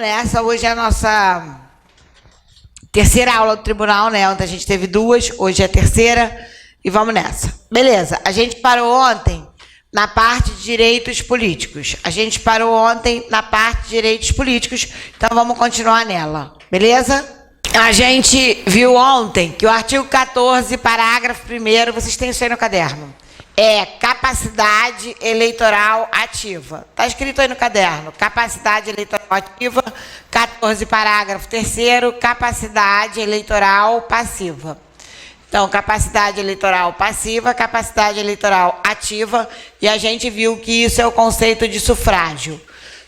nessa. Hoje é a nossa terceira aula do tribunal, né? Ontem a gente teve duas, hoje é a terceira e vamos nessa. Beleza, a gente parou ontem na parte de direitos políticos. Então vamos continuar nela, beleza? A gente viu ontem que o artigo 14, parágrafo 1º, vocês têm isso aí no caderno, é capacidade eleitoral ativa. Está escrito aí no caderno, capacidade eleitoral ativa, 14, parágrafo 3º, capacidade eleitoral passiva. Então, capacidade eleitoral passiva, capacidade eleitoral ativa, e a gente viu que isso é o conceito de sufrágio.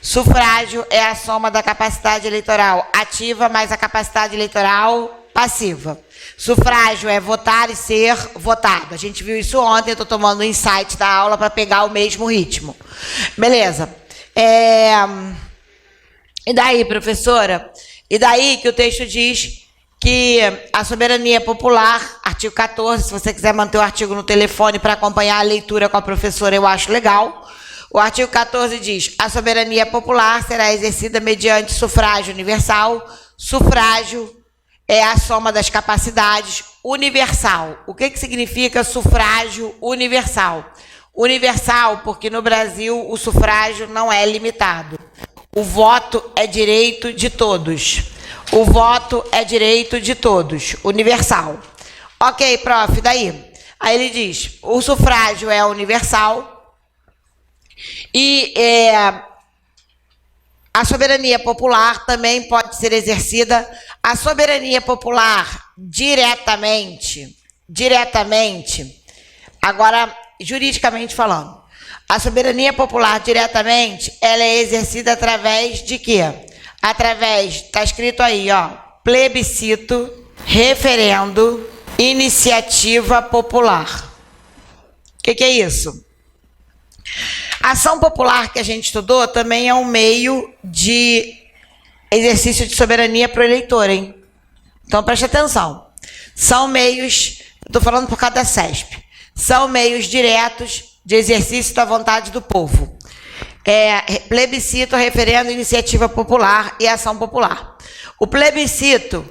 Sufrágio é a soma da capacidade eleitoral ativa mais a capacidade eleitoral passiva. Sufrágio é votar e ser votado. A gente viu isso ontem, eu estou tomando o insight da aula para pegar o mesmo ritmo. Beleza. E daí, professora? E daí que o texto diz que a soberania popular, artigo 14, se você quiser manter o artigo no telefone para acompanhar a leitura com a professora, eu acho legal. O artigo 14 diz: a soberania popular será exercida mediante sufrágio universal. Sufrágio é a soma das capacidades universal. O que significa sufrágio universal? Universal porque no Brasil o sufrágio não é limitado. O voto é direito de todos. O voto é direito de todos. Universal. Ok, prof, daí? Aí ele diz: o sufrágio é universal e a soberania popular também pode ser exercida. A soberania popular diretamente, agora juridicamente falando, a soberania popular diretamente, ela é exercida através de quê? Através, está escrito aí, ó, plebiscito, referendo, iniciativa popular. O que é isso? A ação popular que a gente estudou também é um meio de exercício de soberania para o eleitor, hein? Então, preste atenção. São meios, estou falando por causa da CESP, são meios diretos de exercício da vontade do povo. Plebiscito, referendo, iniciativa popular e ação popular. O plebiscito,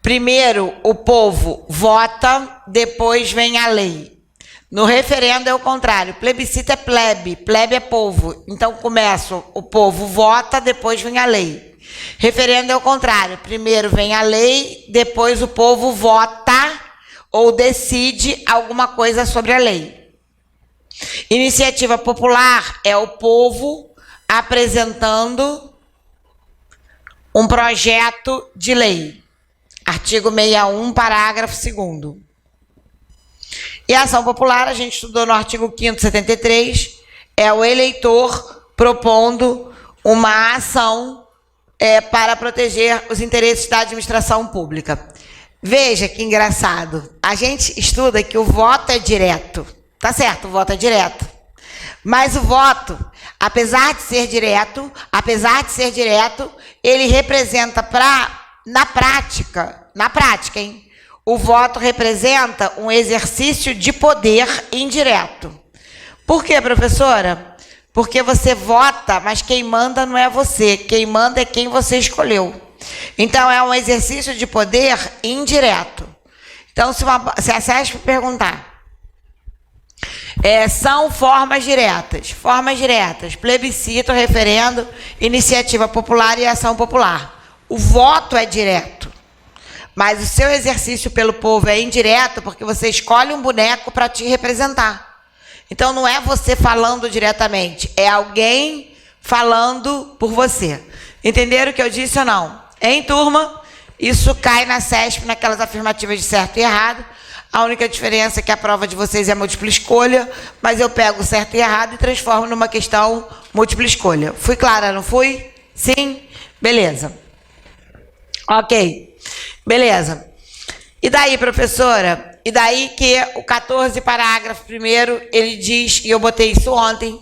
primeiro o povo vota, depois vem a lei. No referendo é o contrário, plebiscito é plebe é povo. Então começa, o povo vota, depois vem a lei. Referendo é o contrário, primeiro vem a lei, depois o povo vota ou decide alguma coisa sobre a lei. Iniciativa popular é o povo apresentando um projeto de lei. Artigo 61, parágrafo 2º. E a ação popular, a gente estudou no artigo 5º, 73, é o eleitor propondo uma ação para proteger os interesses da administração pública. Veja que engraçado. A gente estuda que o voto é direto. Tá certo, o voto é direto. Mas o voto, apesar de ser direto, ele representa na prática, hein? O voto representa um exercício de poder indireto. Por quê, professora? Porque você vota, mas quem manda não é você. Quem manda é quem você escolheu. Então, é um exercício de poder indireto. Então, se a CESP perguntar, são formas diretas, plebiscito, referendo, iniciativa popular e ação popular. O voto é direto. Mas o seu exercício pelo povo é indireto porque você escolhe um boneco para te representar. Então, não é você falando diretamente, é alguém falando por você. Entenderam o que eu disse ou não? Em turma, isso cai na CESP, naquelas afirmativas de certo e errado. A única diferença é que a prova de vocês é múltipla escolha, mas eu pego certo e errado e transformo numa questão múltipla escolha. Fui clara, não fui? Sim? Beleza. Ok. Beleza. E daí, professora? E daí que o 14, parágrafo 1º, ele diz, e eu botei isso ontem,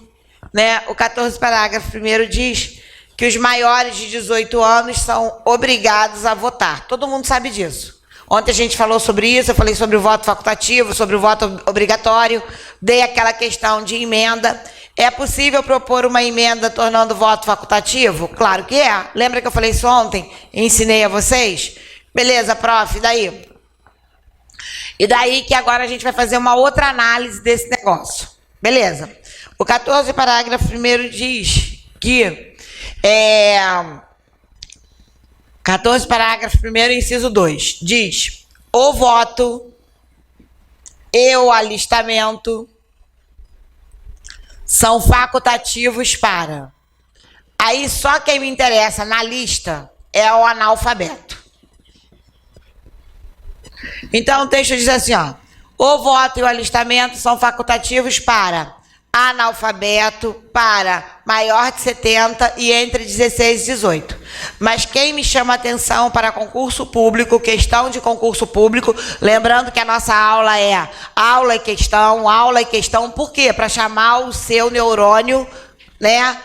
né? O 14, parágrafo 1º diz que os maiores de 18 anos são obrigados a votar. Todo mundo sabe disso. Ontem a gente falou sobre isso, eu falei sobre o voto facultativo, sobre o voto obrigatório, dei aquela questão de emenda. É possível propor uma emenda tornando o voto facultativo? Claro que é. Lembra que eu falei isso ontem? Ensinei a vocês? Beleza, prof, e daí? E daí que agora a gente vai fazer uma outra análise desse negócio. Beleza. O 14, parágrafo 1º diz que... 14, parágrafo 1º, inciso 2. Diz: o voto e o alistamento são facultativos para... Aí só quem me interessa na lista é o analfabeto. Então o texto diz assim, ó: o voto e o alistamento são facultativos para analfabeto, para maior de 70 e entre 16 e 18. Mas quem me chama atenção para concurso público, questão de concurso público, lembrando que a nossa aula é aula e questão, por quê? Para chamar o seu neurônio, né,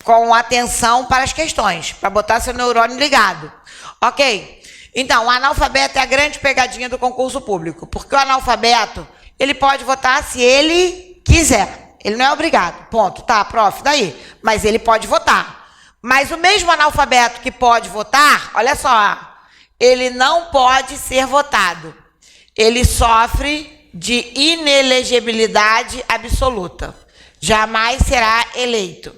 com atenção para as questões, para botar seu neurônio ligado. Ok? Então, o analfabeto é a grande pegadinha do concurso público, porque o analfabeto, ele pode votar se ele quiser, ele não é obrigado, ponto, tá, prof, daí, mas ele pode votar. Mas o mesmo analfabeto que pode votar, olha só, ele não pode ser votado, ele sofre de inelegibilidade absoluta, jamais será eleito.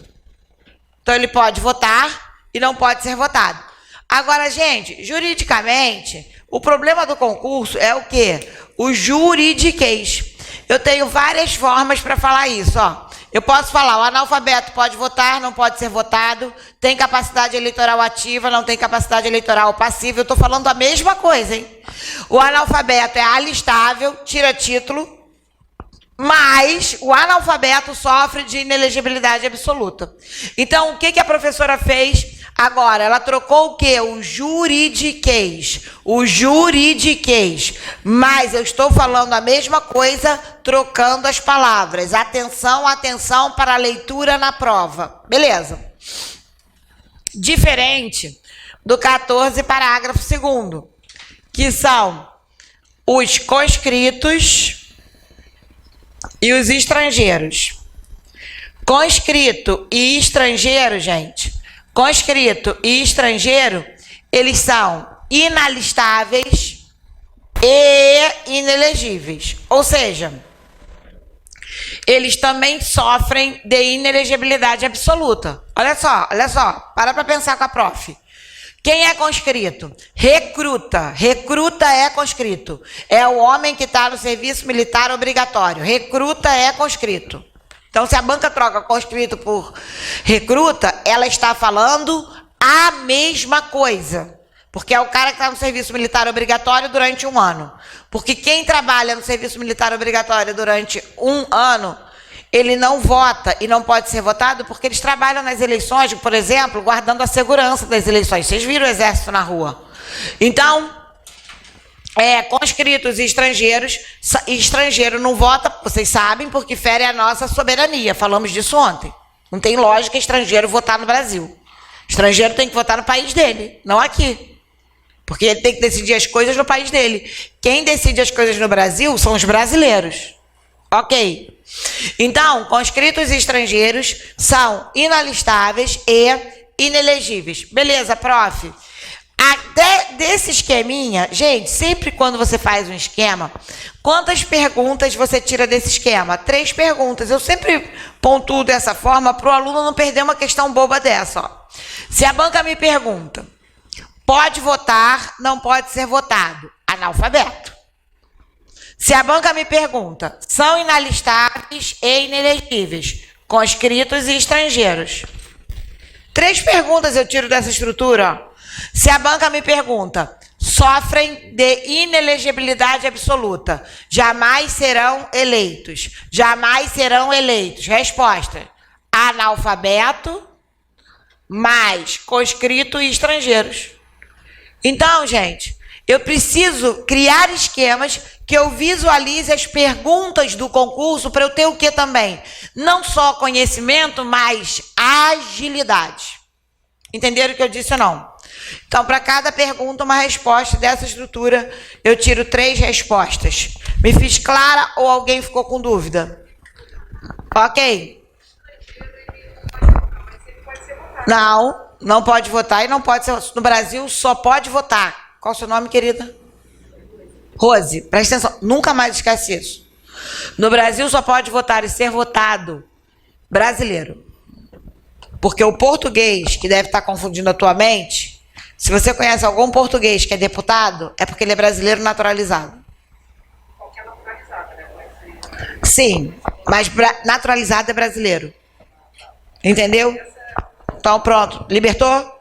Então ele pode votar e não pode ser votado. Agora, gente, juridicamente, o problema do concurso é o quê? O juridiquês. Eu tenho várias formas para falar isso, ó. Eu posso falar, o analfabeto pode votar, não pode ser votado, tem capacidade eleitoral ativa, não tem capacidade eleitoral passiva. Eu estou falando a mesma coisa, hein? O analfabeto é alistável, tira título, mas o analfabeto sofre de inelegibilidade absoluta. Então, o que a professora fez agora? Ela trocou o quê? O juridiquês. O juridiquês. Mas eu estou falando a mesma coisa, trocando as palavras. Atenção, atenção para a leitura na prova. Beleza. Diferente do 14, parágrafo 2º, que são os conscritos e os estrangeiros. Conscrito e estrangeiro, gente, conscrito e estrangeiro, eles são inalistáveis e inelegíveis. Ou seja, eles também sofrem de inelegibilidade absoluta. Olha só, para pensar com a prof. Quem é conscrito? Recruta. Recruta é conscrito. É o homem que está no serviço militar obrigatório. Recruta é conscrito. Então, se a banca troca conscrito por recruta, ela está falando a mesma coisa. Porque é o cara que está no serviço militar obrigatório durante 1 ano. Porque quem trabalha no serviço militar obrigatório durante 1 ano, ele não vota e não pode ser votado porque eles trabalham nas eleições, por exemplo, guardando a segurança das eleições. Vocês viram o exército na rua. Então, conscritos e estrangeiros, estrangeiro não vota, vocês sabem, porque fere a nossa soberania. Falamos disso ontem. Não tem lógica estrangeiro votar no Brasil. Estrangeiro tem que votar no país dele, não aqui. Porque ele tem que decidir as coisas no país dele. Quem decide as coisas no Brasil são os brasileiros. Ok. Então, conscritos e estrangeiros são inalistáveis e inelegíveis. Beleza, prof? Até desse esqueminha, gente, sempre quando você faz um esquema, quantas perguntas você tira desse esquema? 3 perguntas. Eu sempre pontuo dessa forma para o aluno não perder uma questão boba dessa. Ó. Se a banca me pergunta, pode votar, não pode ser votado? Analfabeto. Se a banca me pergunta, são inalistáveis e inelegíveis, conscritos e estrangeiros. 3 perguntas eu tiro dessa estrutura. Ó. Se a banca me pergunta, sofrem de inelegibilidade absoluta, jamais serão eleitos. Jamais serão eleitos. Resposta, analfabeto, mais conscrito e estrangeiros. Então, gente, eu preciso criar esquemas que eu visualize as perguntas do concurso para eu ter o que também? Não só conhecimento, mas agilidade. Entenderam o que eu disse ou não? Então, para cada pergunta, uma resposta dessa estrutura, eu tiro 3 respostas. Me fiz clara ou alguém ficou com dúvida? Ok. Não, não pode votar e não pode ser. No Brasil só pode votar. Qual o seu nome, querida? Rose, presta atenção, nunca mais esquece isso. No Brasil só pode votar e ser votado brasileiro. Porque o português, que deve estar confundindo a tua mente, se você conhece algum português que é deputado, é porque ele é brasileiro naturalizado. Qualquer naturalizado, né? Sim, mas naturalizado é brasileiro. Entendeu? Então pronto, libertou?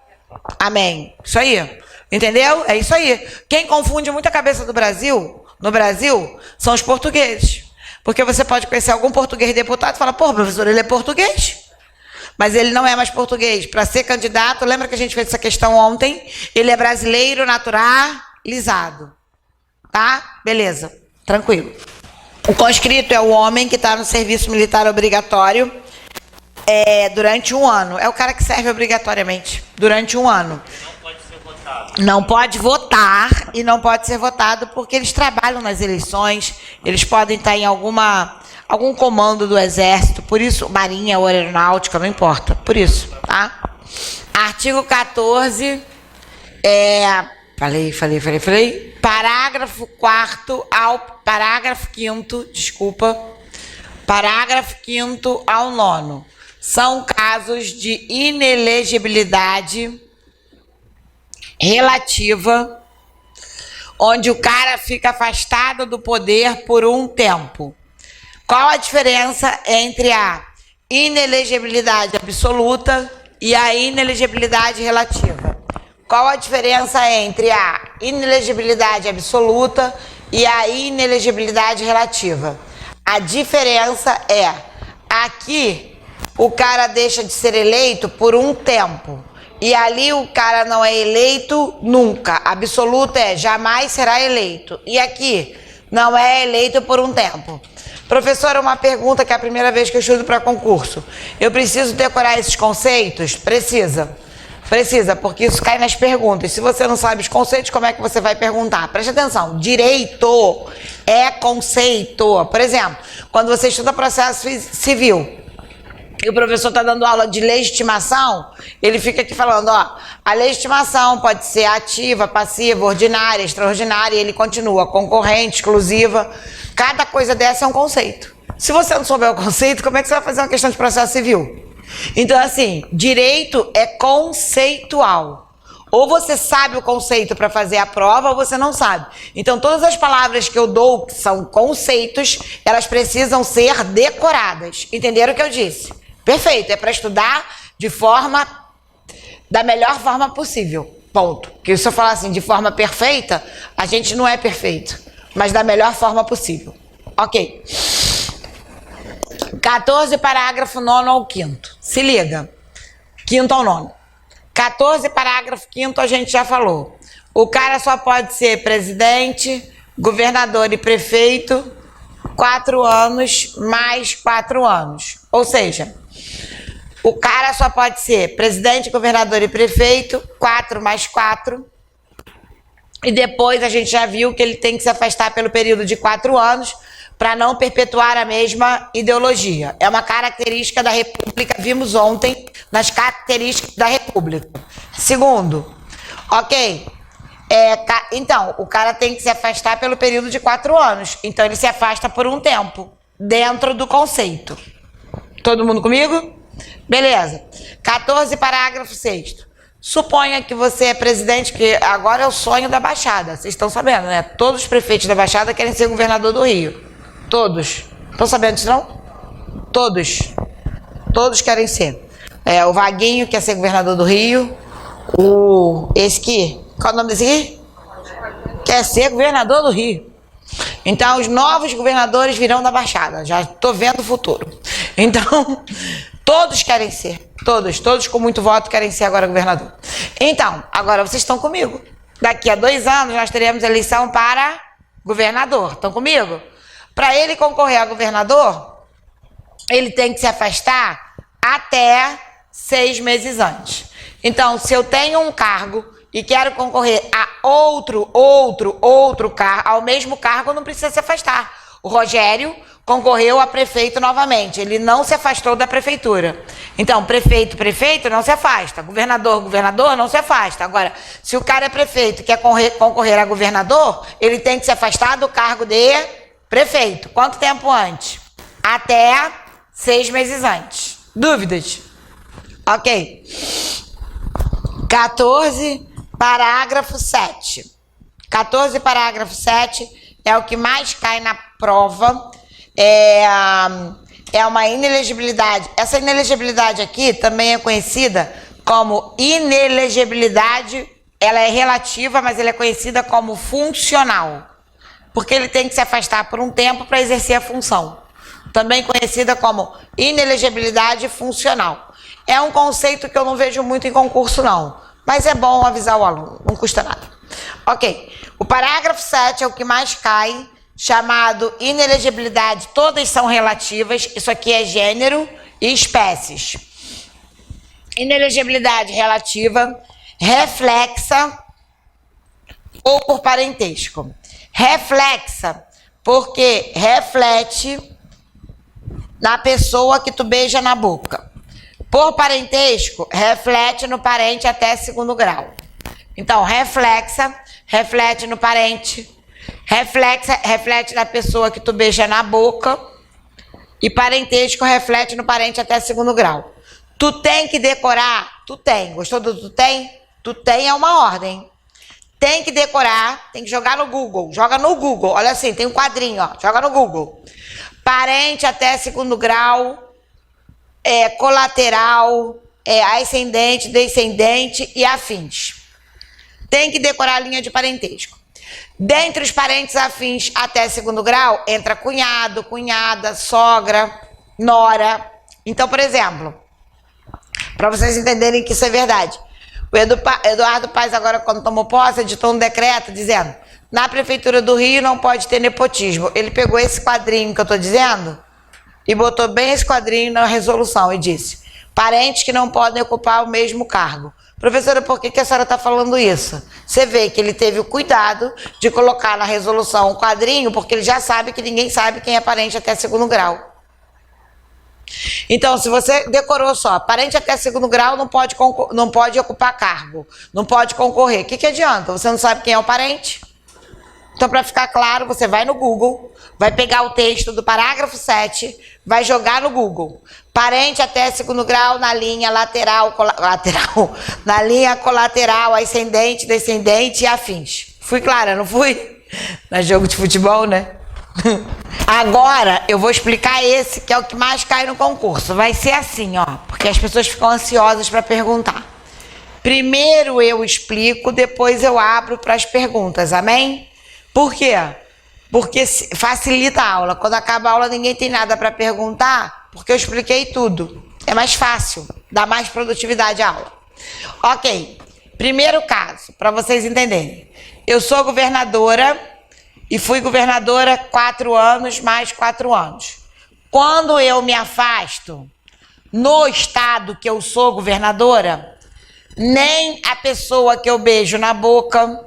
Amém. Isso aí. Entendeu? É isso aí. Quem confunde muito a cabeça do Brasil, no Brasil, são os portugueses. Porque você pode conhecer algum português deputado e falar, pô, professor, ele é português. Mas ele não é mais português. Para ser candidato, lembra que a gente fez essa questão ontem? Ele é brasileiro naturalizado. Tá? Beleza. Tranquilo. O conscrito é o homem que está no serviço militar obrigatório durante um ano. É o cara que serve obrigatoriamente durante um ano. Não pode votar e não pode ser votado porque eles trabalham nas eleições, eles podem estar em algum comando do exército, por isso, marinha ou aeronáutica, não importa, por isso, tá? Artigo 14, parágrafo 4º ao parágrafo 5º, parágrafo 5º ao 9º, são casos de inelegibilidade relativa, onde o cara fica afastado do poder por um tempo. Qual a diferença entre a inelegibilidade absoluta e a inelegibilidade relativa? Qual a diferença entre a inelegibilidade absoluta e a inelegibilidade relativa? A diferença é, aqui o cara deixa de ser eleito por um tempo. E ali o cara não é eleito nunca. Absoluto é jamais será eleito. E aqui não é eleito por um tempo. Professora, uma pergunta que é a primeira vez que eu estudo para concurso. Eu preciso decorar esses conceitos? Precisa. Precisa, porque isso cai nas perguntas. Se você não sabe os conceitos, como é que você vai perguntar? Preste atenção. Direito é conceito. Por exemplo, quando você estuda processo civil, e o professor está dando aula de legitimação, ele fica aqui falando, ó, a legitimação pode ser ativa, passiva, ordinária, extraordinária, e ele continua, concorrente, exclusiva. Cada coisa dessa é um conceito. Se você não souber o conceito, como é que você vai fazer uma questão de processo civil? Então, assim, direito é conceitual. Ou você sabe o conceito para fazer a prova, ou você não sabe. Então, todas as palavras que eu dou, que são conceitos, elas precisam ser decoradas. Entenderam o que eu disse? Perfeito, é para estudar da melhor forma possível, ponto. Porque se eu falar assim, de forma perfeita, a gente não é perfeito, mas da melhor forma possível. Ok. 14, parágrafo 9º ao 5º. Se liga. 5º ao 9º. 14, parágrafo 5º a gente já falou. O cara só pode ser presidente, governador e prefeito 4 anos mais 4 anos. Ou seja, o cara só pode ser presidente, governador e prefeito, 4 mais 4. E depois a gente já viu que ele tem que se afastar pelo período de 4 anos para não perpetuar a mesma ideologia. É uma característica da República, vimos ontem nas características da República. Segundo, ok, então, o cara tem que se afastar pelo período de 4 anos. Então, ele se afasta por um tempo, dentro do conceito. Todo mundo comigo? Beleza. 14, parágrafo 6º. Suponha que você é presidente, que agora é o sonho da Baixada. Vocês estão sabendo, né? Todos os prefeitos da Baixada querem ser governador do Rio. Todos. Estão sabendo disso, não? Todos. Todos querem ser. O Vaguinho quer ser governador do Rio. Qual é o nome desse aqui? Quer ser governador do Rio. Então, os novos governadores virão da Baixada. Já estou vendo o futuro. Então, todos querem ser. Todos com muito voto querem ser agora governador. Então, agora vocês estão comigo. Daqui a 2 anos nós teremos eleição para governador. Estão comigo? Para ele concorrer a governador, ele tem que se afastar até 6 meses antes. Então, se eu tenho um cargo e quero concorrer a outro cargo, ao mesmo cargo, não precisa se afastar. O Rogério concorreu a prefeito novamente. Ele não se afastou da prefeitura. Então, prefeito não se afasta. Governador não se afasta. Agora, se o cara é prefeito e quer concorrer a governador, ele tem que se afastar do cargo de prefeito. Quanto tempo antes? Até 6 meses antes. Dúvidas? Ok. 14, parágrafo 7. 14, parágrafo 7 é o que mais cai na prova. É uma inelegibilidade. Essa inelegibilidade aqui também é conhecida como inelegibilidade. Ela é relativa, mas ela é conhecida como funcional. Porque ele tem que se afastar por um tempo para exercer a função. Também conhecida como inelegibilidade funcional. É um conceito que eu não vejo muito em concurso, não. Mas é bom avisar o aluno, não custa nada. Ok. O parágrafo 7 é o que mais cai, chamado inelegibilidade. Todas são relativas. Isso aqui é gênero e espécies. Inelegibilidade relativa, reflexa ou por parentesco. Reflexa, porque reflete na pessoa que tu beija na boca. Por parentesco, reflete no parente até 2º grau. Então, reflexa, reflete no parente. Reflexa, reflete na pessoa que tu beija na boca. E parentesco, reflete no parente até 2º grau. Tu tem que decorar? Tu tem. Gostou do tu tem? Tu tem é uma ordem. Tem que decorar, tem que jogar no Google. Joga no Google. Olha assim, tem um quadrinho, ó. Joga no Google. Parente até 2º grau, colateral, ascendente, descendente e afins. Tem que decorar a linha de parentesco. Dentre os parentes afins até 2º grau, entra cunhado, cunhada, sogra, nora. Então, por exemplo, para vocês entenderem que isso é verdade, o Eduardo Paes, agora, quando tomou posse, editou um decreto dizendo: na Prefeitura do Rio não pode ter nepotismo. Ele pegou esse quadrinho que eu estou dizendo e botou bem esse quadrinho na resolução e disse: parentes que não podem ocupar o mesmo cargo. Professora, por que a senhora está falando isso? Você vê que ele teve o cuidado de colocar na resolução um quadrinho, porque ele já sabe que ninguém sabe quem é parente até 2º grau. Então, se você decorou só, parente até 2º grau não pode ocupar cargo, não pode concorrer. O que adianta? Você não sabe quem é o parente? Então, para ficar claro, você vai no Google, vai pegar o texto do parágrafo 7, vai jogar no Google. Parente até 2º grau na linha lateral, na linha colateral, ascendente, descendente e afins. Fui clara, não fui? Não é jogo de futebol, né? Agora eu vou explicar esse, que é o que mais cai no concurso. Vai ser assim, ó, porque as pessoas ficam ansiosas para perguntar. Primeiro eu explico, depois eu abro para as perguntas, amém? Por quê? Porque facilita a aula. Quando acaba a aula ninguém tem nada para perguntar, porque eu expliquei tudo. É mais fácil, dá mais produtividade à aula. Ok, primeiro caso, para vocês entenderem. Eu sou governadora e fui governadora 4 anos, mais 4 anos. Quando eu me afasto, no estado que eu sou governadora, nem a pessoa que eu beijo na boca...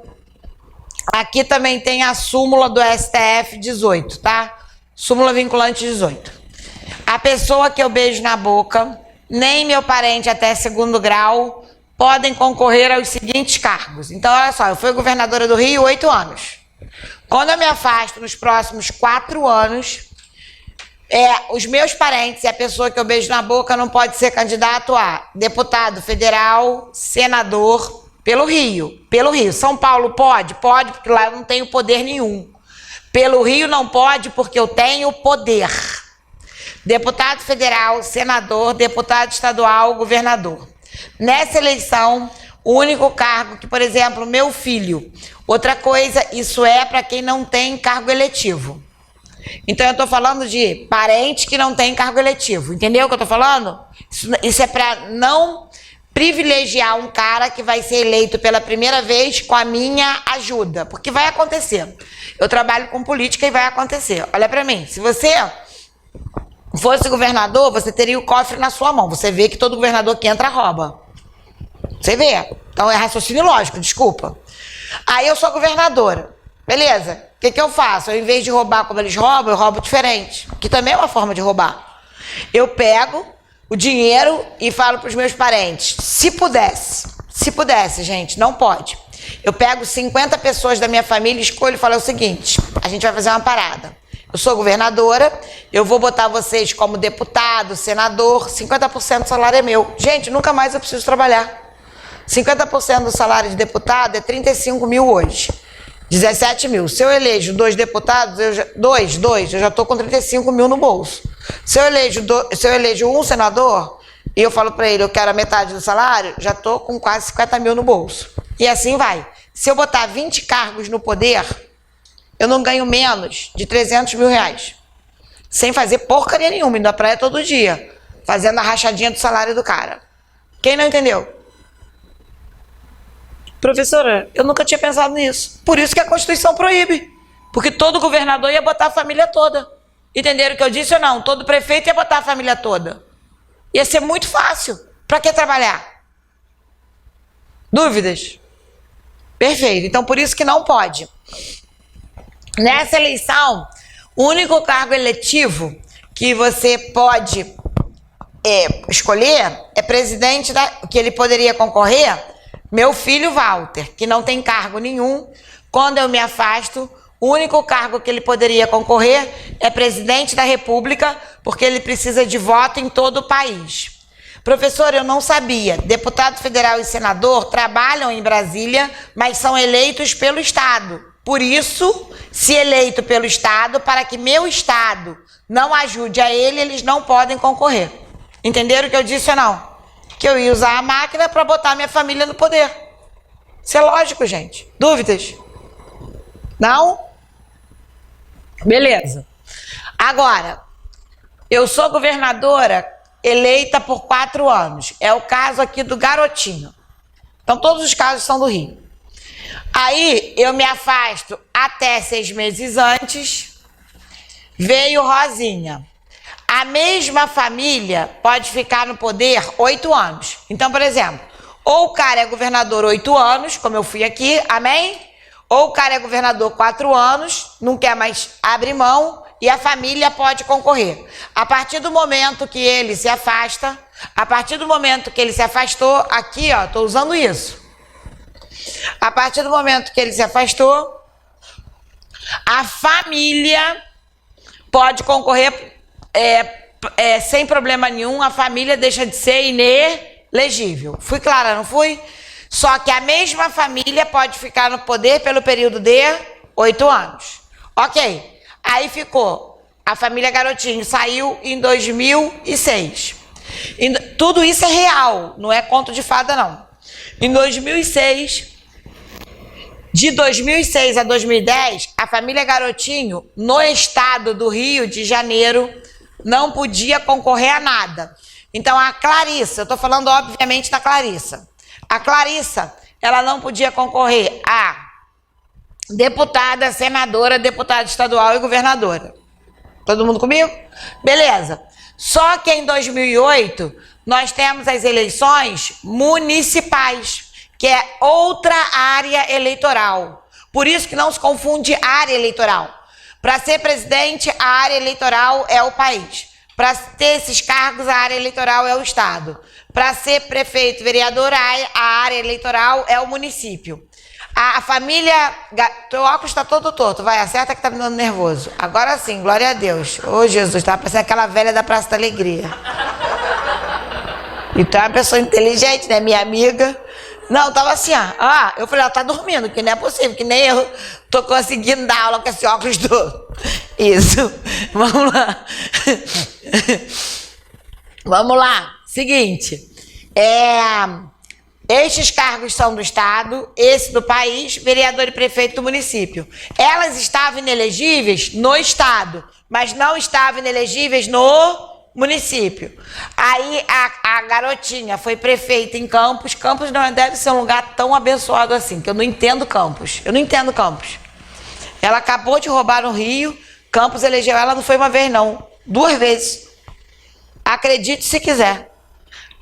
Aqui também tem a súmula do STF 18, tá? Súmula vinculante 18. A pessoa que eu beijo na boca, nem meu parente até 2º grau, podem concorrer aos seguintes cargos. Então, olha só, eu fui governadora do Rio 8 anos. Quando eu me afasto nos próximos 4 anos, os meus parentes e a pessoa que eu beijo na boca não pode ser candidato a deputado federal, senador, pelo Rio. São Paulo pode? Pode, porque lá eu não tenho poder nenhum. Pelo Rio não pode, porque eu tenho poder. Deputado federal, senador, deputado estadual, governador. Nessa eleição, o único cargo que, por exemplo, meu filho... Outra coisa, isso é para quem não tem cargo eletivo. Então, eu estou falando de parente que não tem cargo eletivo. Entendeu o que eu estou falando? Isso é para não privilegiar um cara que vai ser eleito pela primeira vez com a minha ajuda. Porque vai acontecer. Eu trabalho com política e vai acontecer. Olha para mim, se você fosse governador, você teria o cofre na sua mão. Você vê que todo governador que entra rouba. Você vê? Então, é raciocínio lógico, desculpa. Aí eu sou governadora. Beleza? O que eu faço? Eu, em vez de roubar como eles roubam, eu roubo diferente. Que também é uma forma de roubar. Eu pego o dinheiro e falo para os meus parentes, se pudesse, gente, não pode. Eu pego 50 pessoas da minha família, escolho e falo o seguinte, a gente vai fazer uma parada. Eu sou governadora, eu vou botar vocês como deputado, senador, 50% do salário é meu. Gente, nunca mais eu preciso trabalhar. 50% do salário de deputado é 35 mil hoje. 17 mil. Se eu elejo 2 deputados, eu já estou com 35 mil no bolso. Se eu elejo um senador e eu falo para ele, eu quero a metade do salário, já estou com quase 50 mil no bolso. E assim vai. Se eu botar 20 cargos no poder, eu não ganho menos de 300 mil reais. Sem fazer porcaria nenhuma, indo à praia todo dia, fazendo a rachadinha do salário do cara. Quem não entendeu? Professora, eu nunca tinha pensado nisso. Por isso que a Constituição proíbe. Porque todo governador ia botar a família toda. Entenderam o que eu disse ou não? Todo prefeito ia botar a família toda. Ia ser muito fácil. Para que trabalhar? Dúvidas? Perfeito. Então, por isso que não pode. Nessa eleição, o único cargo eletivo que você pode escolher é presidente que ele poderia concorrer. Meu filho Walter, que não tem cargo nenhum, quando eu me afasto, o único cargo que ele poderia concorrer é presidente da República, porque ele precisa de voto em todo o país. Professor, eu não sabia. Deputado federal e senador trabalham em Brasília, mas são eleitos pelo Estado. Por isso, se eleito pelo Estado, para que meu Estado não ajude a ele, eles não podem concorrer. Entenderam o que eu disse ou não? Que eu ia usar a máquina para botar minha família no poder. Isso é lógico, gente. Dúvidas? Não? Beleza. Agora, eu sou governadora eleita por 4 anos. É o caso aqui do Garotinho. Então, todos os casos são do Rio. Aí, eu me afasto até 6 meses antes. Veio Rosinha. A mesma família pode ficar no poder 8 anos. Então, por exemplo, ou o cara é governador 8 anos, como eu fui aqui, amém? Ou o cara é governador 4 anos, não quer mais abrir mão e a família pode concorrer. A partir do momento que ele se afasta, a partir do momento que ele se afastou, aqui ó, tô usando isso. A partir do momento que ele se afastou, a família pode concorrer sem problema nenhum, a família deixa de ser inelegível. Fui clara, não fui? Só que a mesma família pode ficar no poder pelo período de 8 anos. Ok. Aí ficou. A família Garotinho saiu em 2006. Tudo isso é real, não é conto de fada, não. Em 2006, de 2006 a 2010, a família Garotinho, no estado do Rio de Janeiro, não podia concorrer a nada. Então, a Clarissa, eu estou falando obviamente da Clarissa. A Clarissa, ela não podia concorrer a deputada, senadora, deputada estadual e governadora. Todo mundo comigo? Beleza. Só que em 2008, nós temos as eleições municipais, que é outra área eleitoral. Por isso que não se confunde área eleitoral. Para ser presidente, a área eleitoral é o país. Para ter esses cargos, a área eleitoral é o estado. Para ser prefeito, vereador, a área eleitoral é o município. A família... Teu óculos está todo torto. Vai, acerta que tá me dando nervoso. Agora sim, glória a Deus. Ô, Jesus, tá parecendo aquela velha da Praça da Alegria. Então é uma pessoa inteligente, né? Minha amiga. Não, tava assim, ó. Ah, eu falei, ela tá dormindo, que não é possível, que nem eu tô conseguindo dar aula com esse óculos todo. Isso. Vamos lá. Vamos lá. Seguinte. Estes cargos são do estado, esse do país, vereador e prefeito do município. Elas estavam inelegíveis no estado, mas não estavam inelegíveis no município. Aí a Garotinha foi prefeita em Campos. Campos não deve ser um lugar tão abençoado assim, que eu não entendo Campos. Eu não entendo Campos. Ela acabou de roubar no Rio. Campos elegeu ela, não foi uma vez não, 2 vezes. Acredite se quiser.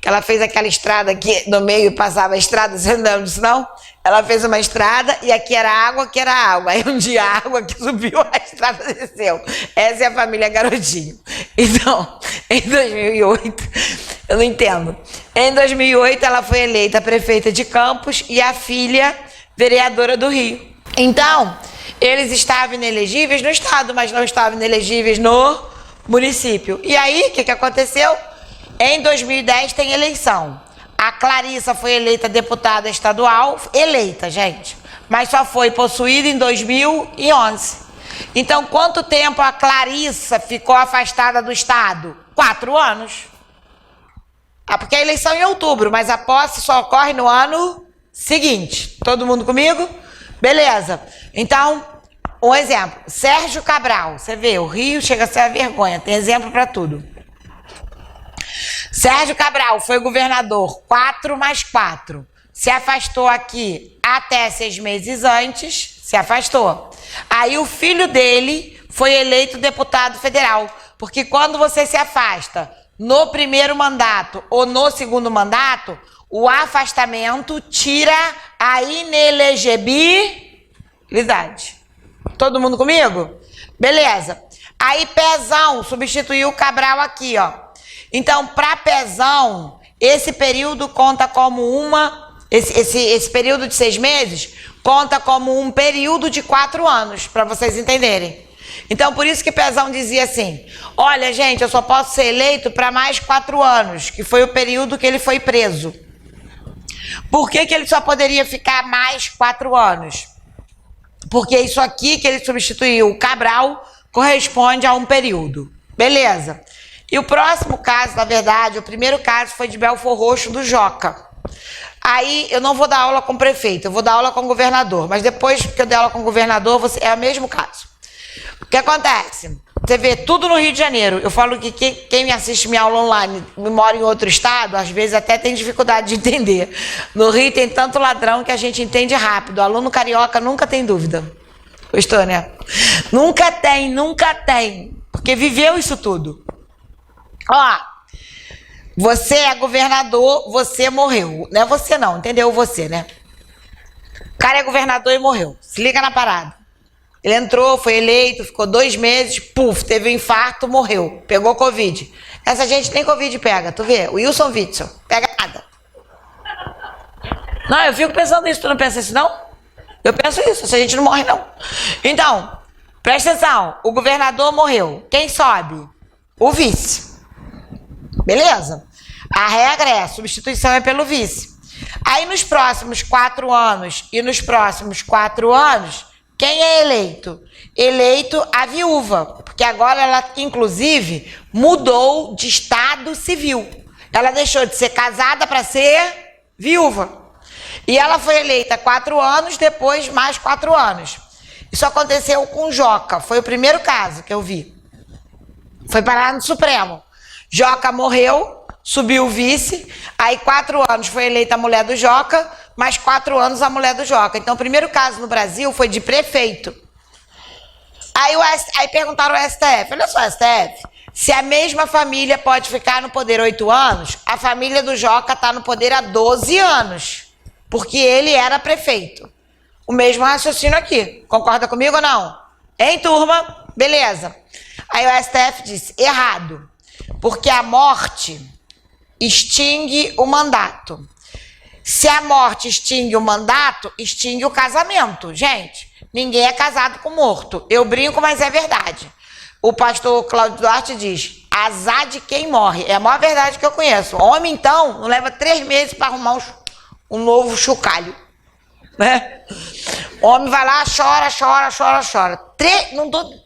que ela fez aquela estrada aqui no meio e passava a estrada, você não lembra disso não? Ela fez uma estrada e aqui era água, aqui era água. Aí um dia a água que subiu, a estrada desceu. Essa é a família Garotinho. Então, em 2008, eu não entendo. Em 2008, ela foi eleita prefeita de Campos e a filha vereadora do Rio. Então, eles estavam inelegíveis no estado, mas não estavam inelegíveis no município. E aí, o que aconteceu? Em 2010 tem eleição. A Clarissa foi eleita deputada estadual, eleita, gente, mas só foi possuída em 2011. Então, quanto tempo a Clarissa ficou afastada do estado? 4 anos. Ah, porque a eleição é em outubro, mas a posse só ocorre no ano seguinte. Todo mundo comigo? Beleza. Então, um exemplo. Sérgio Cabral. Você vê, o Rio chega a ser a vergonha. Tem exemplo para tudo. Sérgio Cabral foi governador 4+4. Se afastou aqui até 6 meses antes. Se afastou. Aí o filho dele foi eleito deputado federal. Porque quando você se afasta no primeiro mandato ou no segundo mandato, o afastamento tira a inelegibilidade. Todo mundo comigo? Beleza. Aí Pezão substituiu o Cabral aqui, ó. Então, para Pezão, esse período conta como esse período de 6 meses conta como um período de 4 anos, para vocês entenderem. Então, por isso que Pezão dizia assim, olha, gente, eu só posso ser eleito para mais 4 anos, que foi o período que ele foi preso. Por que ele só poderia ficar mais 4 anos? Porque isso aqui que ele substituiu o Cabral corresponde a um período. Beleza. E o próximo caso, na verdade, o primeiro caso foi de Belfor Roxo, do Joca. Aí eu não vou dar aula com o prefeito, eu vou dar aula com o governador. Mas depois que eu der aula com o governador, é o mesmo caso. O que acontece? Você vê tudo no Rio de Janeiro. Eu falo que quem me assiste minha aula online e mora em outro estado, às vezes até tem dificuldade de entender. No Rio tem tanto ladrão que a gente entende rápido. O aluno carioca nunca tem dúvida. Gostou, né? Nunca tem. Porque viveu isso tudo. Ó, você é governador, você morreu. Não é você não, entendeu? Você, né? O cara é governador e morreu. Se liga na parada. Ele entrou, foi eleito, ficou 2 meses, puf, teve um infarto, morreu. Pegou Covid. Essa gente nem Covid pega, tu vê? O Wilson Witzel, pega nada. Não, eu fico pensando nisso, tu não pensa isso não? Eu penso isso, essa gente não morre não. Então, presta atenção, o governador morreu. Quem sobe? O vice. Beleza? A regra é, a substituição é pelo vice. Aí nos próximos 4 anos e nos próximos 4 anos, quem é eleito? Eleito a viúva, porque agora ela, inclusive, mudou de estado civil. Ela deixou de ser casada para ser viúva. E ela foi eleita 4 anos, depois mais 4 anos. Isso aconteceu com Joca, foi o primeiro caso que eu vi. Foi parar no Supremo. Joca morreu, subiu o vice, aí 4 anos foi eleita a mulher do Joca, mais 4 anos a mulher do Joca. Então, o primeiro caso no Brasil foi de prefeito. Aí perguntaram ao STF, olha só, STF, se a mesma família pode ficar no poder 8 anos, a família do Joca está no poder há 12 anos, porque ele era prefeito. O mesmo raciocínio aqui, concorda comigo ou não? Hein, turma? Beleza. Aí o STF disse, errado, porque a morte extingue o mandato. Se a morte extingue o mandato, extingue o casamento. Gente, ninguém é casado com morto. Eu brinco, mas é verdade. O pastor Cláudio Duarte diz, azar de quem morre. É a maior verdade que eu conheço. Homem, então, não leva 3 meses para arrumar um novo chocalho. Né? Homem vai lá, chora.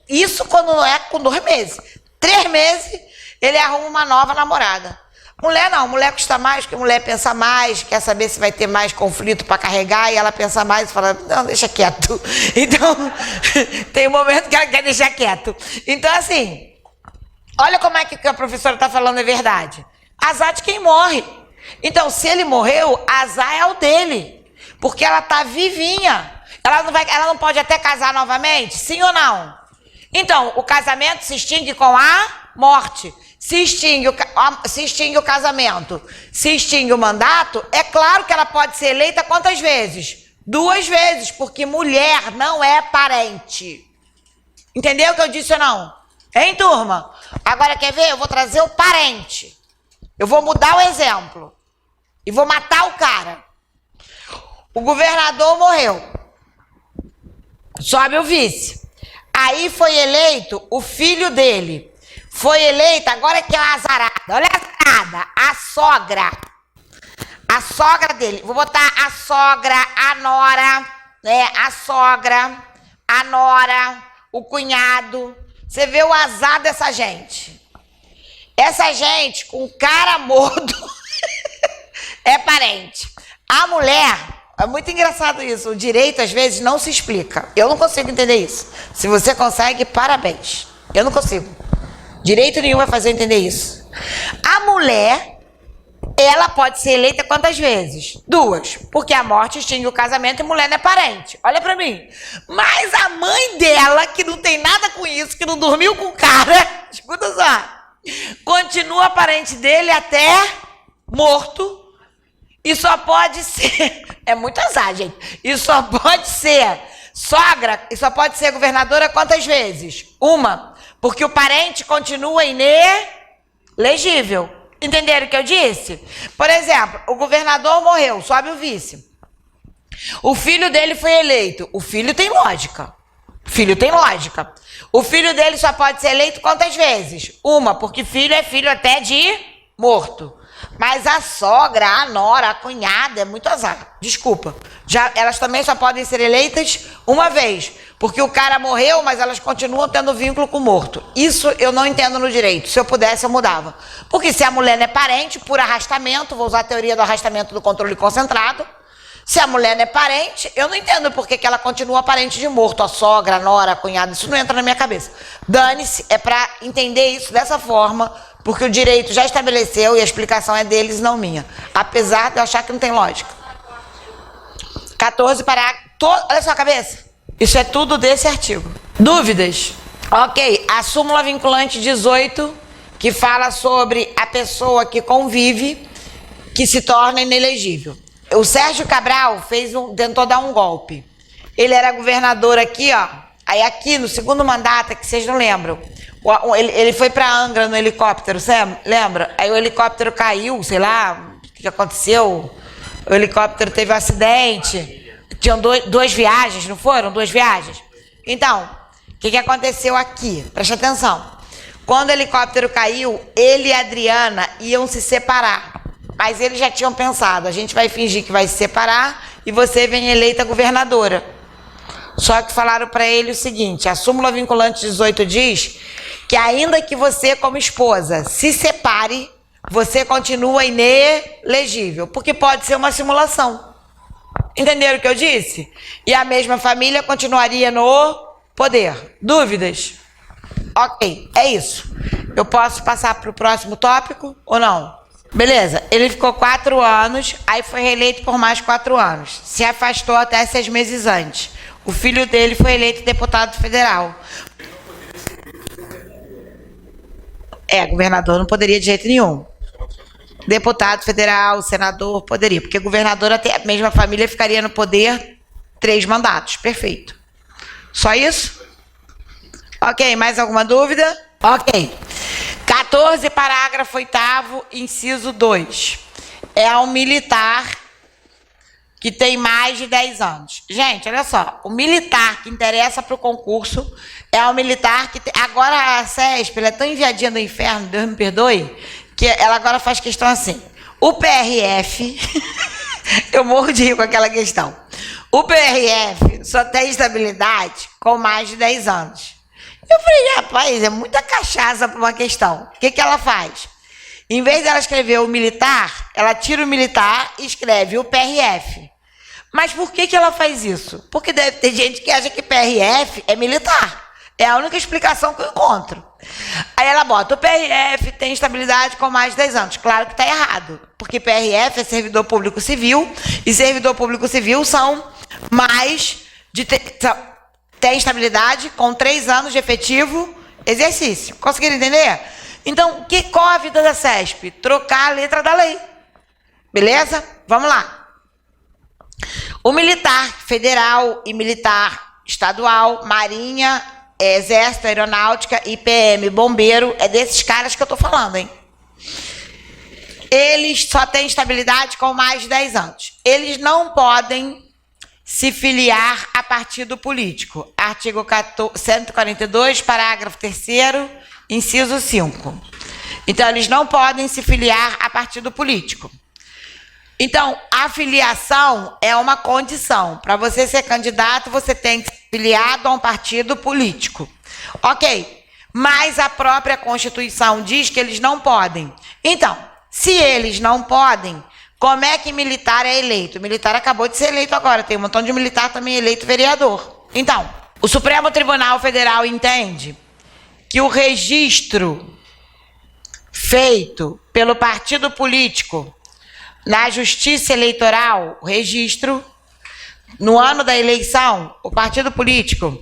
Isso quando não é com 2 meses. 3 meses, ele arruma uma nova namorada. Mulher não, mulher custa mais, porque mulher pensa mais, quer saber se vai ter mais conflito para carregar, e ela pensa mais e fala, não, deixa quieto. Então, tem um momento que ela quer deixar quieto. Então, assim, olha como é que a professora está falando é verdade. Azar de quem morre. Então, se ele morreu, azar é o dele, porque ela está vivinha. Ela não pode até casar novamente? Sim ou não? Então, o casamento se extingue com a morte. Se extingue o casamento, se extingue o mandato, é claro que ela pode ser eleita quantas vezes? 2 vezes, porque mulher não é parente. Entendeu o que eu disse ou não? Hein, turma? Agora, quer ver? Eu vou trazer o parente. Eu vou mudar o exemplo. E vou matar o cara. O governador morreu. Sobe o vice. Aí foi eleito o filho dele. Foi eleita, agora que é uma azarada. Olha a azarada. A sogra. A sogra dele. Vou botar a sogra, a nora, né? A sogra, a nora, o cunhado. Você vê o azar dessa gente. Essa gente com cara morto é parente. A mulher, é muito engraçado isso. O direito às vezes não se explica. Eu não consigo entender isso. Se você consegue, parabéns. Eu não consigo. Direito nenhum vai fazer eu entender isso. A mulher, ela pode ser eleita quantas vezes? 2. Porque a morte extingue o casamento e mulher não é parente. Olha pra mim. Mas a mãe dela, que não tem nada com isso, que não dormiu com o cara, escuta só, continua parente dele até morto. E só pode ser... É muito azar, gente. E só pode ser sogra, e só pode ser governadora quantas vezes? 1. Porque o parente continua inelegível. Entenderam o que eu disse? Por exemplo, o governador morreu, sobe o vice. O filho dele foi eleito. O filho tem lógica. Filho tem lógica. O filho dele só pode ser eleito quantas vezes? 1, porque filho é filho até de morto. Mas a sogra, a nora, a cunhada é muito azar. Desculpa. Elas também só podem ser eleitas 1 vez. Porque o cara morreu, mas elas continuam tendo vínculo com o morto. Isso eu não entendo no direito. Se eu pudesse, eu mudava. Porque se a mulher não é parente, por arrastamento, vou usar a teoria do arrastamento do controle concentrado. Se a mulher não é parente, eu não entendo por que ela continua parente de morto. A sogra, a nora, a cunhada, isso não entra na minha cabeça. Dane-se, é para entender isso dessa forma, porque o direito já estabeleceu e a explicação é deles, não minha. Apesar de eu achar que não tem lógica. 14 parágrafo. Olha só a cabeça. Isso é tudo desse artigo. Dúvidas? Ok. A súmula vinculante 18, que fala sobre a pessoa que convive, que se torna inelegível. O Sérgio Cabral tentou dar um golpe. Ele era governador aqui, ó. Aí aqui, no segundo mandato, que vocês não lembram, ele foi para Angra no helicóptero, você lembra? Aí o helicóptero caiu, sei lá, o que aconteceu? O helicóptero teve um acidente. Tinham 2 viagens, não foram? 2 viagens? Então, o que aconteceu aqui? Preste atenção. Quando o helicóptero caiu, ele e a Adriana iam se separar. Mas eles já tinham pensado, a gente vai fingir que vai se separar e você vem eleita governadora. Só que falaram para ele o seguinte, a súmula vinculante 18 diz que ainda que você como esposa se separe, você continua inelegível, porque pode ser uma simulação. Entenderam o que eu disse? E a mesma família continuaria no poder. Dúvidas? Ok, é isso. Eu posso passar para o próximo tópico ou não? Beleza, ele ficou 4 anos, aí foi reeleito por mais 4 anos. Se afastou até 6 meses antes. O filho dele foi eleito deputado federal. Governador não poderia de jeito nenhum. Deputado federal, senador, poderia. Porque governador, até a mesma família ficaria no poder 3 mandatos. Perfeito. Só isso? Ok, mais alguma dúvida? Ok. 14, parágrafo 8º, inciso 2. É um militar que tem mais de 10 anos. Gente, olha só. O militar que interessa para o concurso é um militar que... Agora a CESP, ela é tão enviadinha do inferno, Deus me perdoe, que ela agora faz questão assim. O PRF... eu morro de rir com aquela questão. O PRF só tem estabilidade com mais de 10 anos. Eu falei, rapaz, é muita cachaça para uma questão. O que ela faz? Em vez dela escrever o militar, ela tira o militar e escreve o PRF. Mas por que ela faz isso? Porque deve ter gente que acha que PRF é militar. É a única explicação que eu encontro. Aí ela bota, o PRF tem estabilidade com mais de 10 anos. Claro que está errado, porque PRF é servidor público civil, e servidor público civil são mais de... tem estabilidade com 3 anos de efetivo exercício. Conseguiram entender? Então, qual a vida da CESP? Trocar a letra da lei. Beleza? Vamos lá. O militar federal e militar estadual, marinha, exército, aeronáutica, IPM, bombeiro, é desses caras que eu tô falando, hein? Eles só têm estabilidade com mais de 10 anos. Eles não podem se filiar a partido político. Artigo 142, parágrafo 3º, inciso 5. Então, eles não podem se filiar a partido político. Então, a filiação é uma condição. Para você ser candidato, você tem que ser filiado a um partido político. Ok, mas a própria Constituição diz que eles não podem. Então, se eles não podem, como é que militar é eleito? O militar acabou de ser eleito agora, tem um montão de militar também eleito vereador. Então, o Supremo Tribunal Federal entende que o registro feito pelo partido político na Justiça Eleitoral, o registro, no ano da eleição, o partido político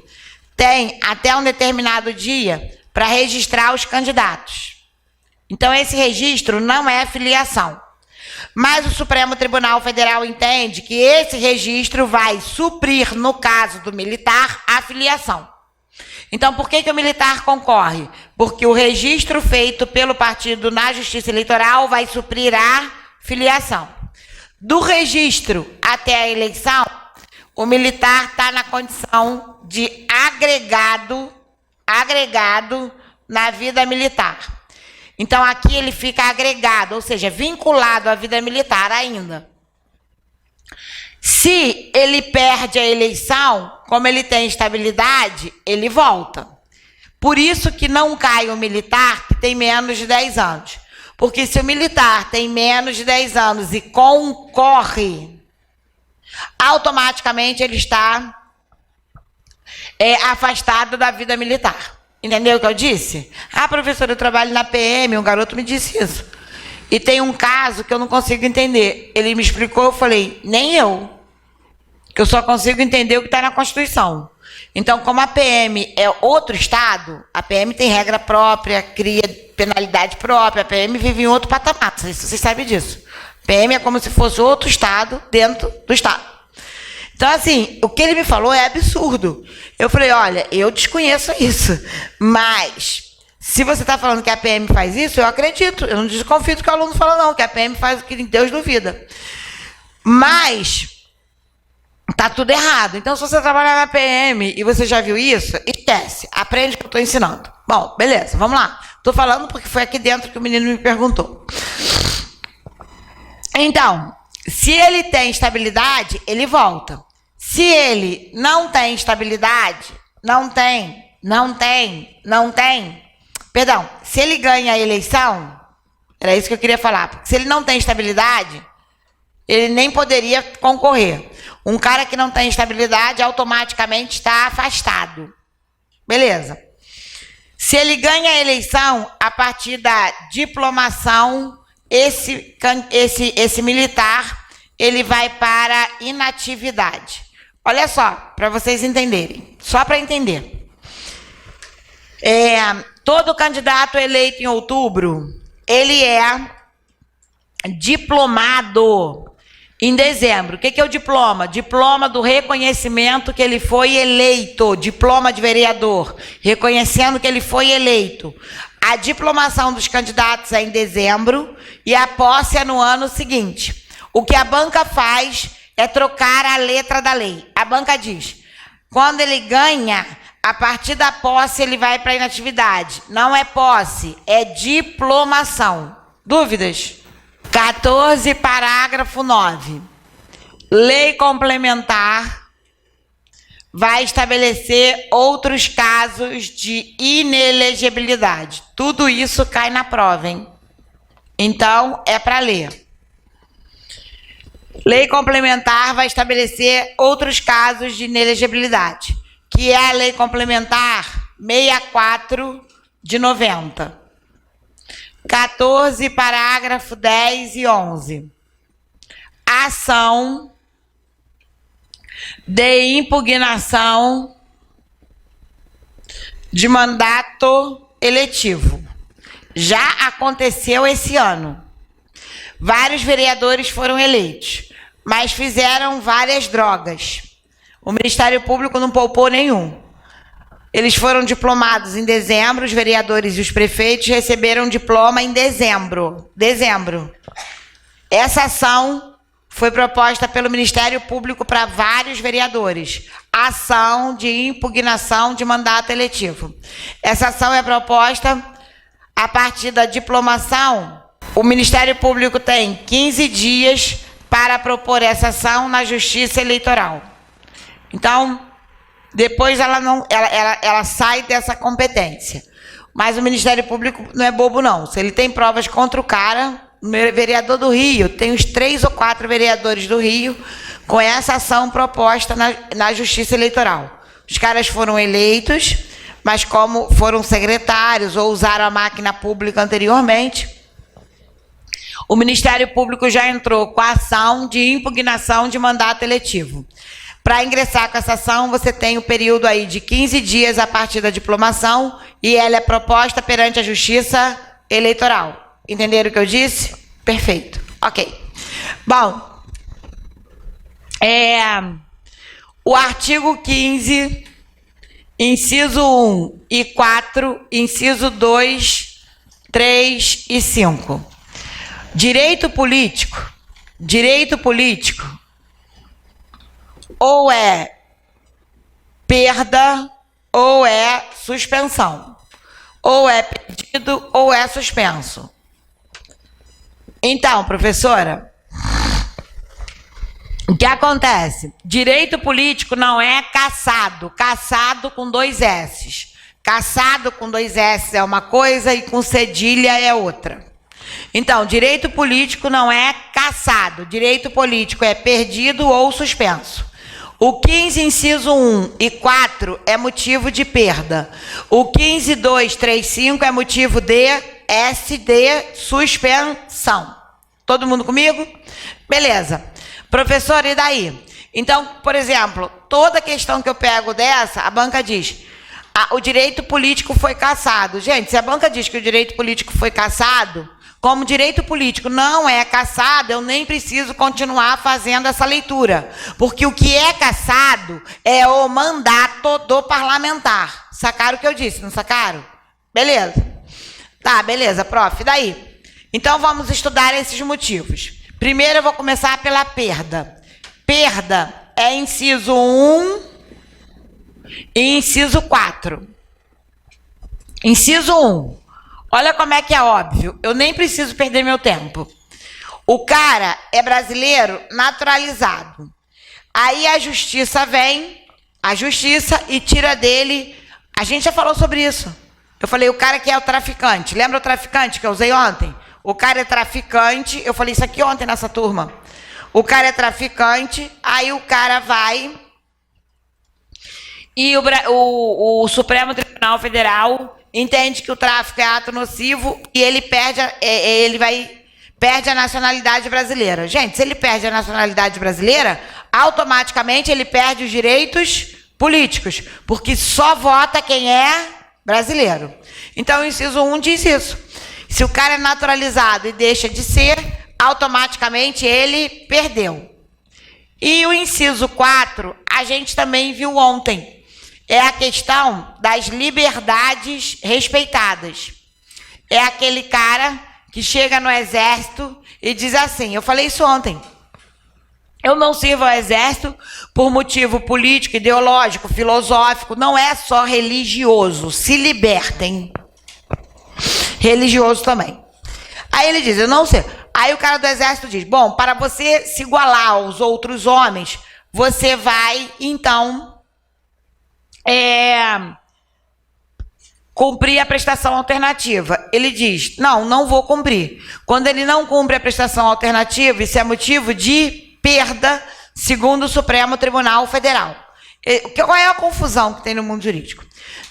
tem até um determinado dia para registrar os candidatos. Então, esse registro não é filiação. Mas o Supremo Tribunal Federal entende que esse registro vai suprir, no caso do militar, a filiação. Então, por que o militar concorre? Porque o registro feito pelo partido na Justiça Eleitoral vai suprir a filiação. Do registro até a eleição, o militar está na condição de agregado na vida militar. Então, aqui ele fica agregado, ou seja, vinculado à vida militar ainda. Se ele perde a eleição, como ele tem estabilidade, ele volta. Por isso que não cai o militar que tem menos de 10 anos. Porque se o militar tem menos de 10 anos e concorre, automaticamente ele está afastado da vida militar. Entendeu o que eu disse? Ah, professora, eu trabalho na PM, um garoto me disse isso. E tem um caso que eu não consigo entender. Ele me explicou, eu falei, nem eu. Que eu só consigo entender o que está na Constituição. Então, como a PM é outro estado, a PM tem regra própria, cria penalidade própria, a PM vive em outro patamar, não sei se vocês sabem disso. PM é como se fosse outro estado dentro do estado. Então, assim, o que ele me falou é absurdo. Eu falei, olha, eu desconheço isso, mas se você está falando que a PM faz isso, eu acredito. Eu não desconfio do que o aluno fala, não, que a PM faz o que Deus duvida. Mas tá tudo errado. Então, se você trabalhar na PM e você já viu isso, esquece. Aprende o que eu estou ensinando. Bom, beleza, vamos lá. Estou falando porque foi aqui dentro que o menino me perguntou. Então, se ele tem estabilidade, ele volta. Se ele não tem estabilidade, se ele ganha a eleição, era isso que eu queria falar, porque se ele não tem estabilidade, ele nem poderia concorrer. Um cara que não tem estabilidade automaticamente está afastado. Beleza. Se ele ganha a eleição, a partir da diplomação, esse militar, ele vai para inatividade. Olha só, para vocês entenderem, só para entender. Todo candidato eleito em outubro, ele é diplomado em dezembro. O que é o diploma? Diploma do reconhecimento que ele foi eleito, diploma de vereador, reconhecendo que ele foi eleito. A diplomação dos candidatos é em dezembro e a posse é no ano seguinte. O que a banca faz é trocar a letra da lei. A banca diz, quando ele ganha, a partir da posse ele vai para a inatividade. Não é posse, é diplomação. Dúvidas? 14, parágrafo 9. Lei complementar vai estabelecer outros casos de inelegibilidade. Tudo isso cai na prova, hein? Então, é para ler. Lei complementar vai estabelecer outros casos de inelegibilidade, que é a Lei Complementar 64 de 90. 14, parágrafo 10 e 11. Ação de impugnação de mandato eletivo. já aconteceu esse ano. Vários vereadores foram eleitos, mas fizeram várias drogas. O Ministério Público não poupou nenhum. Eles foram diplomados em dezembro, os vereadores e os prefeitos receberam diploma em dezembro. Essa ação foi proposta pelo Ministério Público para vários vereadores. Ação de impugnação de mandato eletivo. Essa ação é proposta a partir da diplomação. O Ministério Público tem 15 dias para propor essa ação na Justiça Eleitoral. Então, depois ela sai dessa competência. Mas o Ministério Público não é bobo, não. Se ele tem provas contra o cara, o vereador do Rio, tem uns 3 ou 4 vereadores do Rio com essa ação proposta na Justiça Eleitoral. Os caras foram eleitos, mas como foram secretários ou usaram a máquina pública anteriormente, o Ministério Público já entrou com a ação de impugnação de mandato eletivo. Para ingressar com essa ação, você tem o período aí de 15 dias a partir da diplomação e ela é proposta perante a Justiça Eleitoral. Entenderam o que eu disse? Perfeito. Ok. Bom, o artigo 15, inciso 1 e 4, inciso 2, 3 e 5. Direito político ou é perda ou é suspensão, ou é perdido ou é suspenso. Então, professora, o que acontece? Direito político não é cassado com 2 S's. Cassado com 2 S's é uma coisa e com cedilha é outra. Então, direito político não é cassado, direito político é perdido ou suspenso. O 15, inciso 1 e 4 é motivo de perda. O 15, 2, 3, 5 é motivo de SD, suspensão. Todo mundo comigo? Beleza. Professor, e daí? Então, por exemplo, toda questão que eu pego dessa, a banca diz, o direito político foi cassado. Gente, se a banca diz que o direito político foi cassado, como direito político não é cassado, eu nem preciso continuar fazendo essa leitura. Porque o que é cassado é o mandato do parlamentar. Sacaram o que eu disse, não sacaram? Beleza. Tá, beleza, prof. E daí? Então, vamos estudar esses motivos. Primeiro, eu vou começar pela perda. Perda é inciso 1 e inciso 4. Inciso 1. Olha como é que é óbvio. Eu nem preciso perder meu tempo. O cara é brasileiro naturalizado. Aí a justiça vem, e tira dele... A gente já falou sobre isso. Eu falei, o cara que é o traficante. Lembra o traficante que eu usei ontem? O cara é traficante. Eu falei isso aqui ontem nessa turma. O cara é traficante, aí o cara vai... E o Supremo Tribunal Federal entende que o tráfico é ato nocivo e ele perde a nacionalidade brasileira. Gente, se ele perde a nacionalidade brasileira, automaticamente ele perde os direitos políticos, porque só vota quem é brasileiro. Então, o inciso 1 diz isso. Se o cara é naturalizado e deixa de ser, automaticamente ele perdeu. E o inciso 4, a gente também viu ontem. É a questão das liberdades respeitadas. É aquele cara que chega no exército e diz assim, eu falei isso ontem, eu não sirvo ao exército por motivo político, ideológico, filosófico, não é só religioso, se libertem. Religioso também. Aí ele diz, eu não sei. Aí o cara do exército diz, bom, para você se igualar aos outros homens, você vai, então... cumprir a prestação alternativa. Ele diz, não vou cumprir. Quando ele não cumpre a prestação alternativa, isso é motivo de perda, segundo o Supremo Tribunal Federal. Qual é a confusão que tem no mundo jurídico?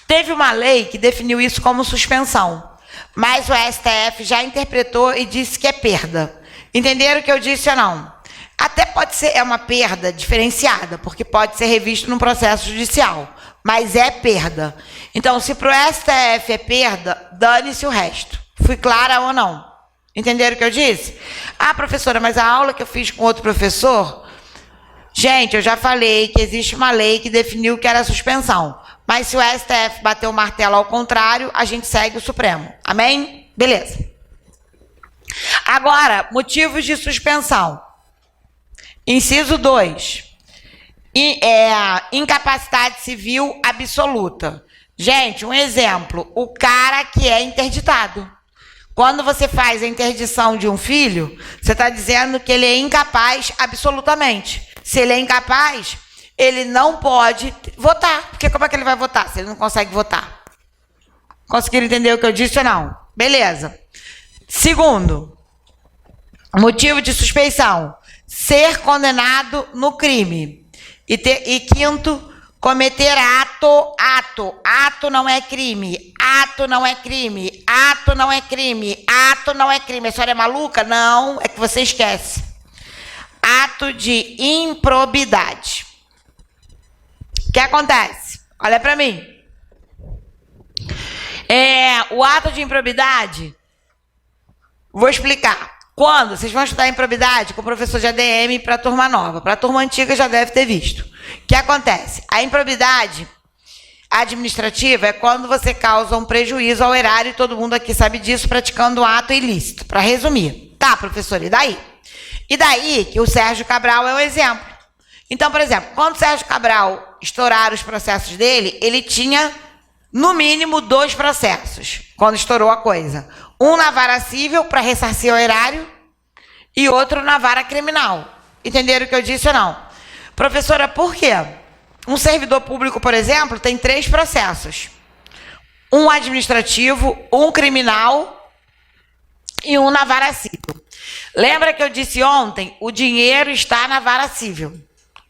Teve uma lei que definiu isso como suspensão, mas o STF já interpretou e disse que é perda. Entenderam o que eu disse ou não? Até pode ser uma perda diferenciada, porque pode ser revisto num processo judicial, mas é perda. Então, se para o STF é perda, dane-se o resto. Fui clara ou não? Entenderam o que eu disse? Ah, professora, mas a aula que eu fiz com outro professor... Gente, eu já falei que existe uma lei que definiu que era suspensão. Mas se o STF bater o martelo ao contrário, a gente segue o Supremo. Amém? Beleza. Agora, motivos de suspensão. Inciso 2. Incapacidade civil absoluta. Gente, um exemplo. O cara que é interditado. Quando você faz a interdição de um filho, você está dizendo que ele é incapaz absolutamente. Se ele é incapaz, ele não pode votar. Porque como é que ele vai votar se ele não consegue votar? Conseguiram entender o que eu disse ou não? Beleza. Segundo, motivo de suspeição. Ser condenado no crime. E quinto, cometer ato. Ato não é crime. Ato não é crime. Ato não é crime. Ato não é crime. A senhora é maluca? Não, é que você esquece. Ato de improbidade. O que acontece? Olha para mim. O ato de improbidade, vou explicar. Quando vocês vão estudar improbidade com o professor de ADM para a turma nova, para a turma antiga já deve ter visto. O que acontece? A improbidade administrativa é quando você causa um prejuízo ao erário, e todo mundo aqui sabe disso, praticando um ato ilícito. Para resumir. Tá, professor, e daí? E daí que o Sérgio Cabral é um exemplo. Então, por exemplo, quando o Sérgio Cabral estouraram os processos dele, ele tinha, no mínimo, 2 processos, quando estourou a coisa. Um na vara civil, para ressarcir o erário, e outro na vara criminal. Entenderam o que eu disse ou não? Professora, por quê? Um servidor público, por exemplo, tem 3 processos. Um administrativo, um criminal e um na vara civil. Lembra que eu disse ontem? O dinheiro está na vara civil.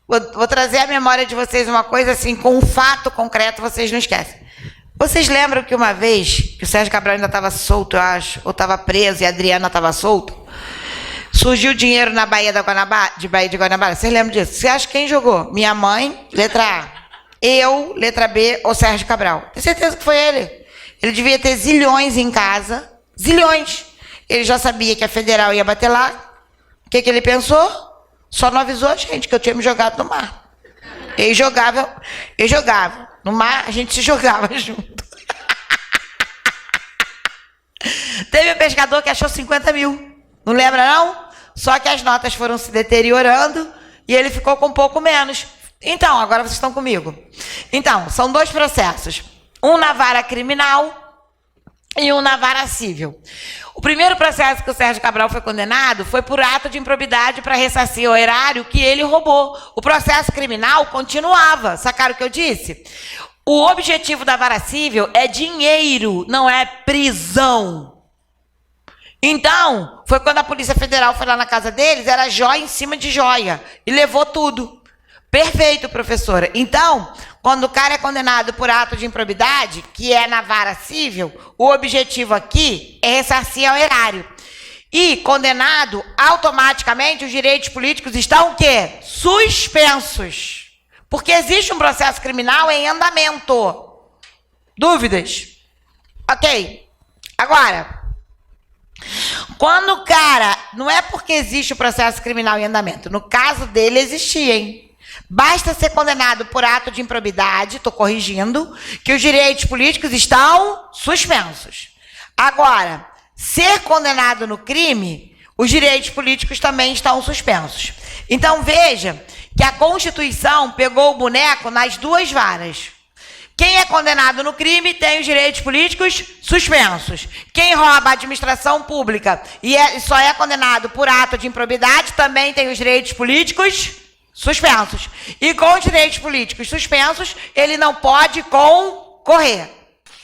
Vou trazer à memória de vocês uma coisa assim, com um fato concreto, vocês não esquecem. Vocês lembram que uma vez, que o Sérgio Cabral ainda estava solto, eu acho, ou estava preso e a Adriana estava solta, surgiu dinheiro na Baía de Guanabara? Vocês lembram disso? Você acha quem jogou? Minha mãe, letra A. Eu, letra B, ou Sérgio Cabral? Tenho certeza que foi ele. Ele devia ter zilhões em casa. Zilhões. Ele já sabia que a federal ia bater lá. O que ele pensou? Só não avisou a gente que eu tinha me jogado no mar. Ele jogava. No mar, a gente se jogava junto. Teve um pescador que achou 50 mil. Não lembra, não? Só que as notas foram se deteriorando e ele ficou com um pouco menos. Então, agora vocês estão comigo. Então, são 2 processos. Um na vara criminal e um na vara civil. O primeiro processo que o Sérgio Cabral foi condenado foi por ato de improbidade para ressarcir o erário que ele roubou. O processo criminal continuava. Sacaram o que eu disse? O objetivo da vara civil é dinheiro, não é prisão. Então, foi quando a Polícia Federal foi lá na casa deles, era joia em cima de joia, e levou tudo. Perfeito, professora. Então, quando o cara é condenado por ato de improbidade, que é na vara civil, o objetivo aqui é ressarcir ao erário. E, condenado, automaticamente os direitos políticos estão o quê? Suspensos. Porque existe um processo criminal em andamento. Dúvidas? Ok. Agora, quando o cara... Não é porque existe o processo criminal em andamento. No caso dele, existia, hein? Basta ser condenado por ato de improbidade, estou corrigindo, que os direitos políticos estão suspensos. Agora, ser condenado no crime, os direitos políticos também estão suspensos. Então, veja que a Constituição pegou o boneco nas 2 varas. Quem é condenado no crime tem os direitos políticos suspensos. Quem rouba a administração pública e só é condenado por ato de improbidade também tem os direitos políticos suspensos. E com os direitos políticos suspensos, ele não pode concorrer.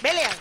Beleza.